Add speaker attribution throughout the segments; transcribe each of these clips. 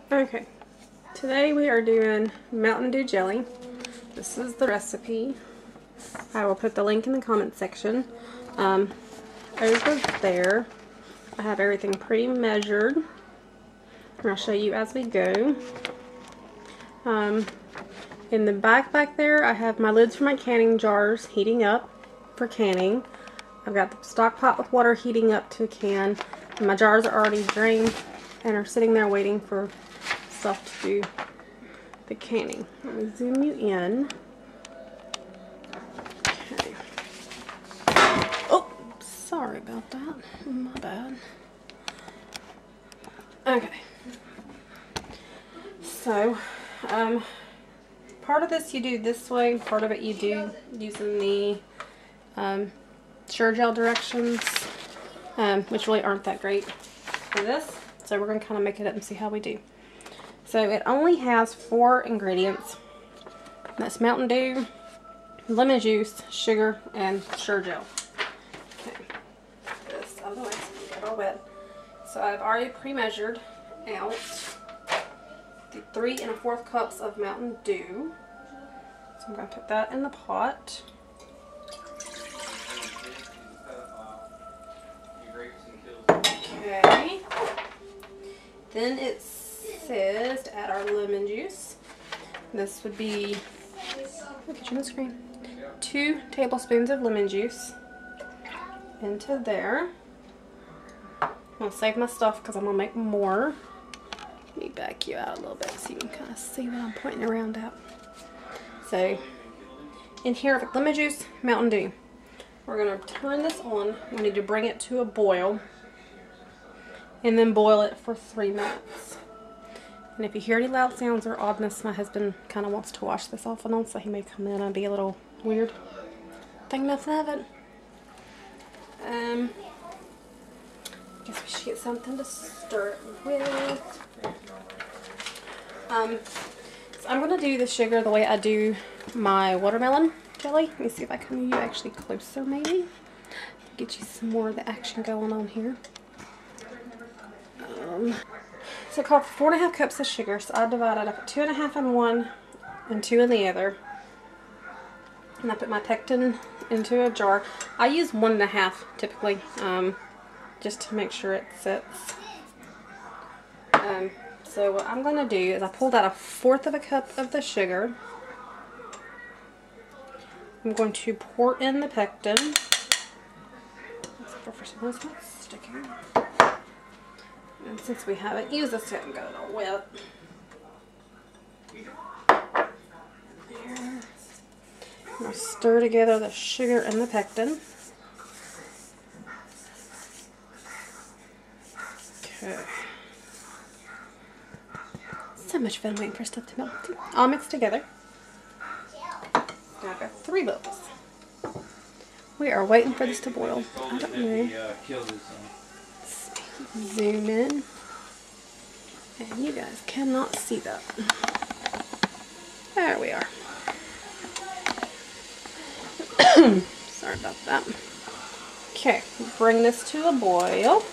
Speaker 1: Okay, today we are doing Mountain Dew jelly. This is the recipe. I will put the link in the comment section. Over there, I have everything pre-measured, and I'll show you as we go. In the back there, I have my lids for my canning jars heating up for canning. I've got the stock pot with water heating up to a can. And my jars are already drained and are sitting there waiting for stuff to do the canning. Let me zoom you in. Okay. Oh, sorry about that. My bad. Okay. So, part of this you do this way, part of it you do using the Sure Gel directions, which really aren't that great for this. So we're going to kind of make it up and see how we do. So it only has 4 ingredients. That's Mountain Dew, lemon juice, sugar, and Sure Gel. Okay, this otherwise it's get all wet. So I've already pre-measured out the 3 1/4 cups of Mountain Dew. So I'm going to put that in the pot. Okay. Then it says to add our lemon juice. This would be, look at you on the screen, 2 tablespoons of lemon juice into there. I'm going to save my stuff because I'm going to make more. Let me back you out a little bit so you can kind of see what I'm pointing around at. So, in here, with lemon juice, Mountain Dew. We're going to turn this on. We need to bring it to a boil. And then boil it for 3 minutes. And if you hear any loud sounds or oddness, my husband kind of wants to wash this off and on, so he may come in and be a little weird. Think nothing of it. Guess we should get something to stir it with. So I'm going to do the sugar the way I do my watermelon jelly. Let me see if I can move you actually closer maybe. Get you some more of the action going on here. So I called for 4 1/2 cups of sugar, so I divided up 2 1/2 in one and 2 in the other. And I put my pectin into a jar. I use 1 1/2 typically, just to make sure it sits. So what I'm going to do is I pulled out 1/4 cup of the sugar. I'm going to pour in the pectin. For some reason it's sticking. And since we haven't used this yet, I'm going to wet. There. I'm going to stir together the sugar and the pectin. Okay. So much fun waiting for stuff to melt. All mixed together. Now I've got 3 bubbles. We are waiting for this to boil. I don't know. Zoom in. And you guys cannot see that. There we are. Sorry about that. Okay, bring this to a boil.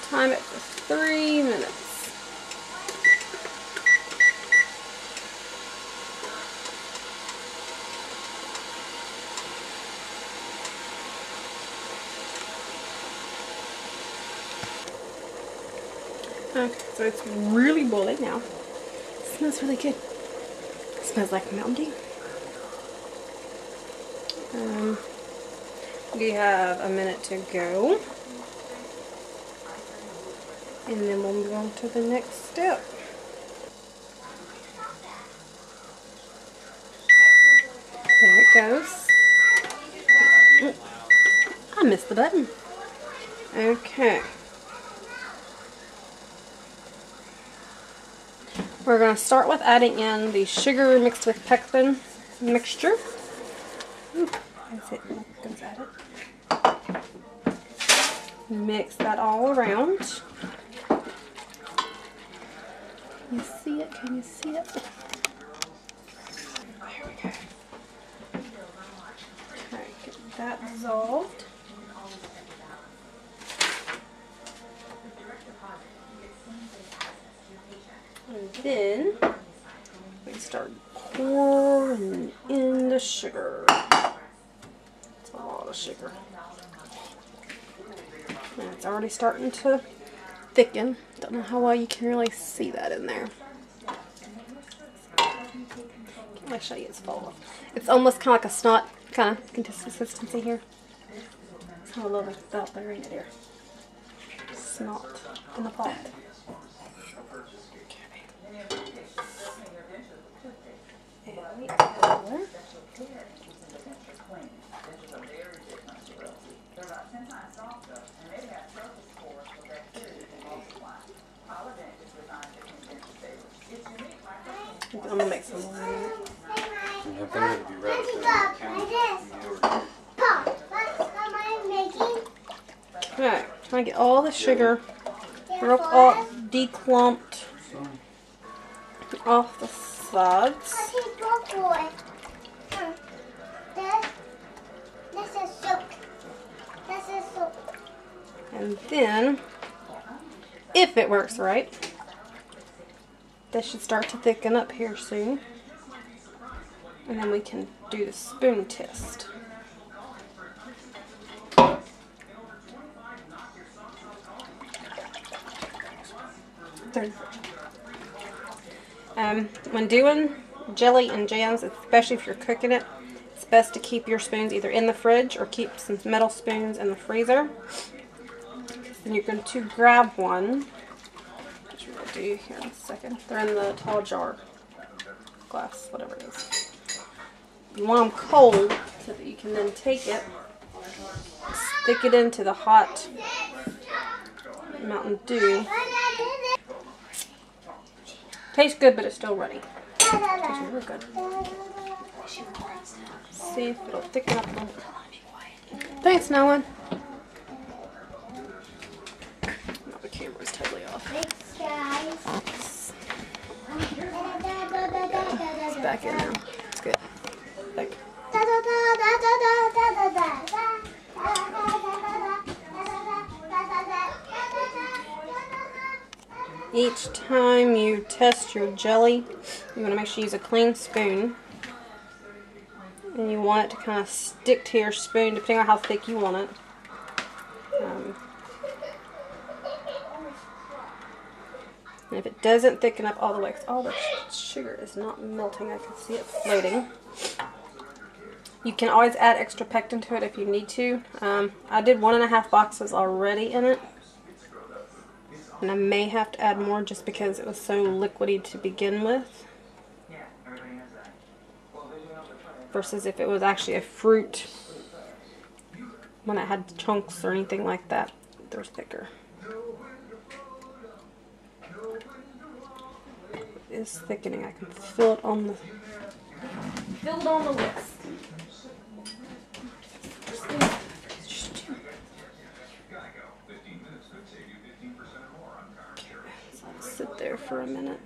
Speaker 1: Time it for 3 minutes. Okay, so it's really boiling now. It smells really good. It smells like Mountain Dew. We have a minute to go. And then we'll move on to the next step. There it goes. I missed the button. Okay. We're going to start with adding in the sugar mixed with pectin mixture. That's it. Goes at it. Mix that all around. Can you see it? Can you see it? There we go. Okay, get that dissolved. then we start pouring in the sugar. It's a lot of sugar. And it's already starting to thicken. Don't know how well you can really see that in there. I'll show you it's full. It's almost kind of like a snot kind of consistency here. It's a little bit out there, ain't it here? Snot in the pot. I'm gonna make some more. Alright, trying to get all the sugar real all declumped off the sides. And then, if it works right, this should start to thicken up here soon. And then we can do the spoon test. When doing jelly and jams, especially if you're cooking it, it's best to keep your spoons either in the fridge or keep some metal spoons in the freezer. Then you're going to grab one, which we'll do here in a second. They're in the tall jar, glass, whatever it is. You want them cold so that you can then take it, stick it into the hot Mountain Dew. Tastes good, but it's still runny. Tastes really good. See if it'll thicken up a little. Thanks, Nolan. No, the camera's totally off.
Speaker 2: Thanks, guys.
Speaker 1: It's back in now. It's good. Back. Each time you test your jelly, you want to make sure you use a clean spoon. And you want it to kind of stick to your spoon depending on how thick you want it. And if it doesn't thicken up all the way, because all the sugar is not melting, I can see it floating. You can always add extra pectin to it if you need to. I did 1.5 boxes already in it. And I may have to add more just because it was so liquidy to begin with. Versus if it was actually a fruit, when it had chunks or anything like that, they're thicker. It is thickening. I can feel it on the list. Sit there for a minute.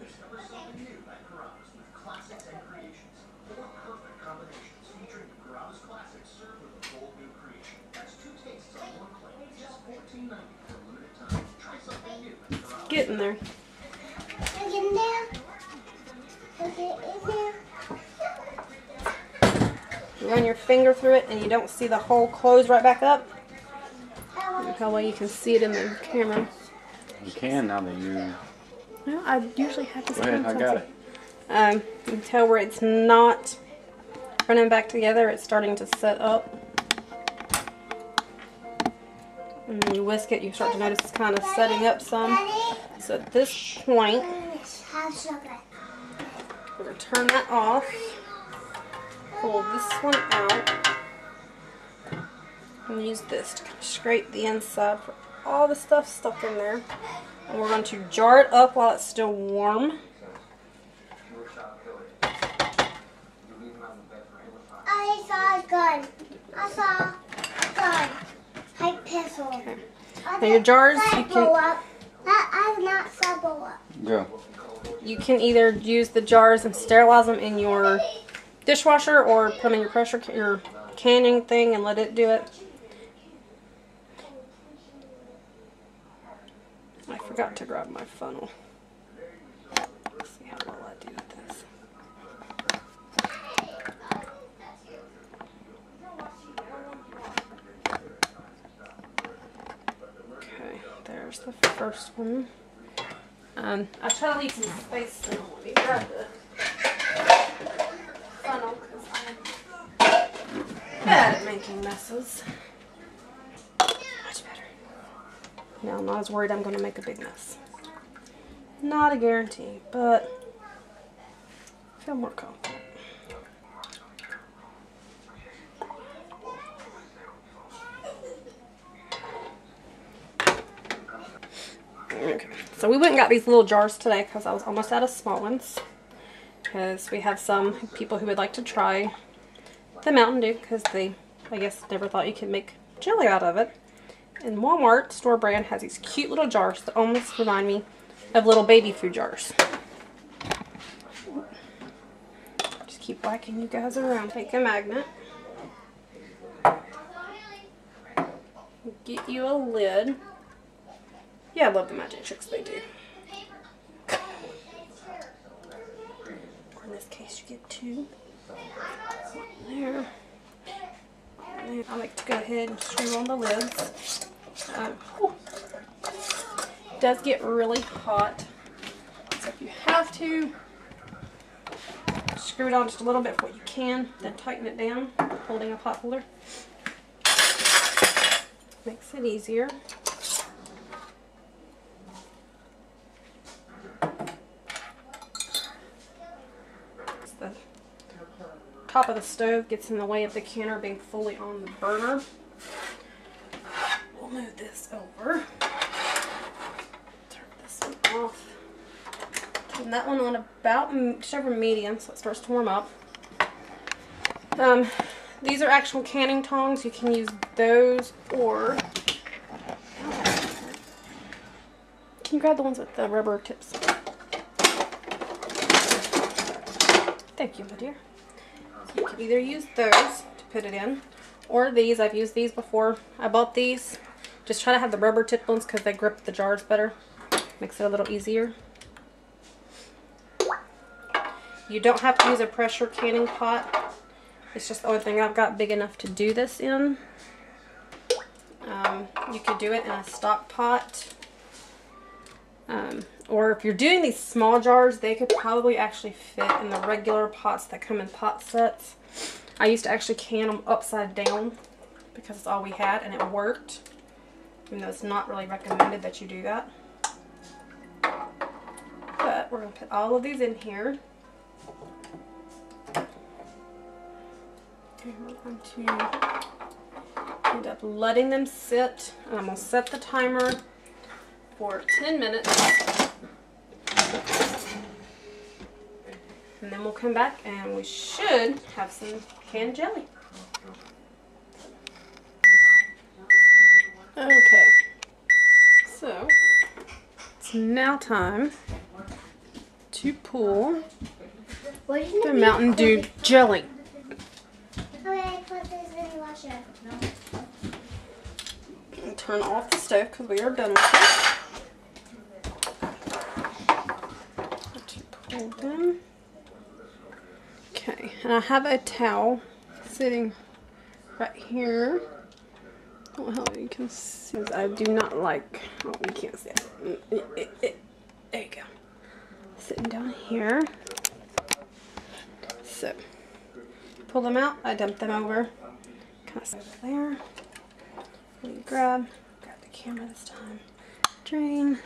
Speaker 1: It's getting there. You run your finger through it and you don't see the hole close right back up. Look how well you can see it in the camera.
Speaker 3: You can now that you...
Speaker 1: Well, I usually have this.
Speaker 3: Go ahead, I got it.
Speaker 1: You can tell where it's not running back together. It's starting to set up. And when you whisk it, you start to notice it's kind of setting up some. So at this point, we're going to turn that off. Pull this one out. And use this to kind of scrape the inside for all the stuff stuck in there. And we're going to jar it up while it's still warm.
Speaker 2: I saw a gun. I saw a gun. Like pistol.
Speaker 1: Okay. Now your jars, you can...
Speaker 2: I've not saw blow up.
Speaker 3: Go.
Speaker 1: You can either use the jars and sterilize them in your dishwasher or put them in your canning thing and let it do it. I forgot to grab my funnel. Let's see There's the first one. I try to leave some space so let me grab the funnel because I'm bad at making messes. Much better. Now I'm not as worried I'm going to make a big mess. Not a guarantee, but I feel more confident. Okay, so we went and got these little jars today because I was almost out of small ones. Because we have some people who would like to try the Mountain Dew because they, I guess, never thought you could make jelly out of it. And Walmart store brand has these cute little jars that almost remind me of little baby food jars. Just keep whacking you guys around. Take a magnet. Get you a lid. Yeah, I love the magic tricks they do. Or in this case, you get two. There. And I like to go ahead and screw on the lids. It does get really hot. So if you have to, screw it on just a little bit for what you can, then tighten it down, holding a pot holder. Makes it easier. The top of the stove gets in the way of the counter being fully on the burner. We'll move this over. Turn this one off. Turn that one on about just over medium so it starts to warm up. These are actual canning tongs. You can use those or can you grab the ones with the rubber tips? Thank you, my dear. So you can either use those to put it in, or these. I've used these before. I bought these. Just try to have the rubber tip ones because they grip the jars better. Makes it a little easier. You don't have to use a pressure canning pot. It's just the only thing I've got big enough to do this in. You could do it in a stock pot. Or if you're doing these small jars, they could probably actually fit in the regular pots that come in pot sets. I used to actually can them upside down because it's all we had and it worked. Even though it's not really recommended that you do that. But we're going to put all of these in here. And we're going to end up letting them sit. And I'm going to set the timer for 10 minutes. And then we'll come back and we should have some canned jelly. Okay, so it's now time to pull the Mountain Dew jelly.
Speaker 2: Okay, put this in the washer.
Speaker 1: And turn off the stove because we are done with it. Pull them. Okay, and I have a towel sitting right here. I don't know how you can see. I do not like. Oh, you can't see it. There you go. Sitting down here. So, pull them out. I dump them over. Kind of sit there. We grab the camera this time. Drain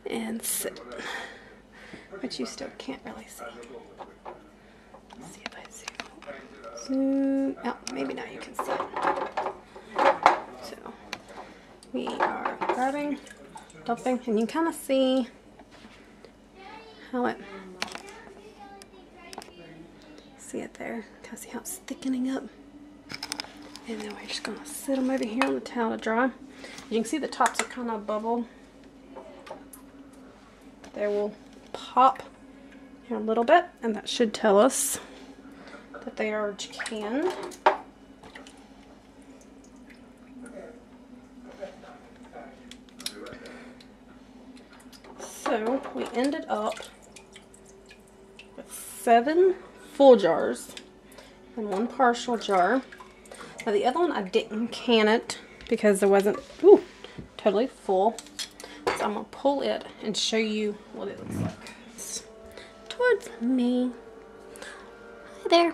Speaker 1: and sit. But you still can't really see. Let's see if I zoom. Oh, maybe now you can see it. So we are grabbing, dumping, and you can kind of see how it. See it there? Kind of see how it's thickening up. And then we're just gonna sit them over here on the towel to dry. You can see the tops are kind of bubbled. They will pop here a little bit, and that should tell us that they are canned. So we ended up with 7 full jars and 1 partial jar. Now the other one I didn't can it because there wasn't totally full. So I'm going to pull it and show you what it looks like. It's towards me. Hi there.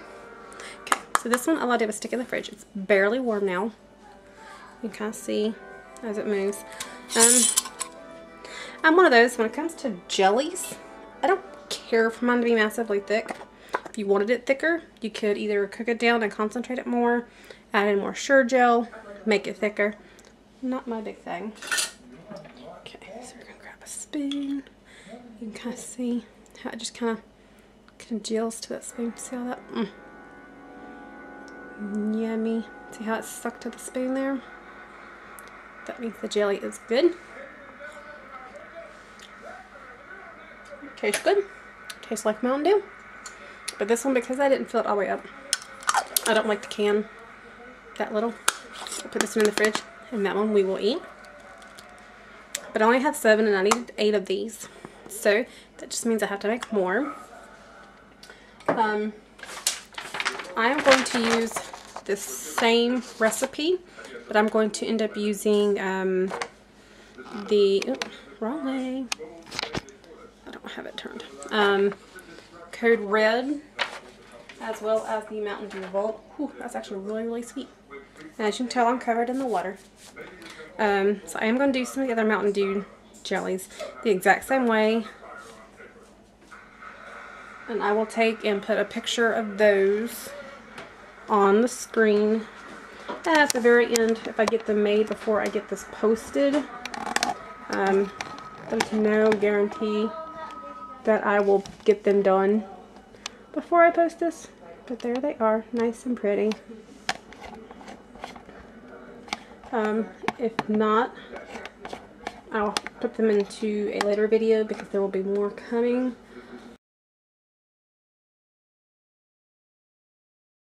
Speaker 1: Okay, so this one all I did was stick in the fridge. It's barely warm now. You can kind of see as it moves. I'm one of those, when it comes to jellies, I don't care for mine to be massively thick. If you wanted it thicker, you could either cook it down and concentrate it more, add in more sure gel, make it thicker. Not my big thing. Okay, so we're going to grab a spoon. You can kind of see how it just kind of congeals to that spoon. See how that? Yummy. See how it's stuck to the spoon there? That means the jelly is good. Tastes good. Tastes like Mountain Dew. But this one, because I didn't fill it all the way up, I don't like the can that little. I'll put this one in the fridge, and that one we will eat. But I only had 7 and I needed 8 of these. So that just means I have to make more. I am going to use the same recipe, but I'm going to end up using wrong way. I don't have it turned. Code Red, as well as the Mountain Dew Volt. Whew, that's actually really, really sweet. And as you can tell, I'm covered in the water. So I am going to do some of the other Mountain Dew jellies the exact same way. And I will take and put a picture of those on the screen at the very end if I get them made before I get this posted. There's no guarantee that I will get them done before I post this, but there they are, nice and pretty. If not, I'll put them into a later video because there will be more coming.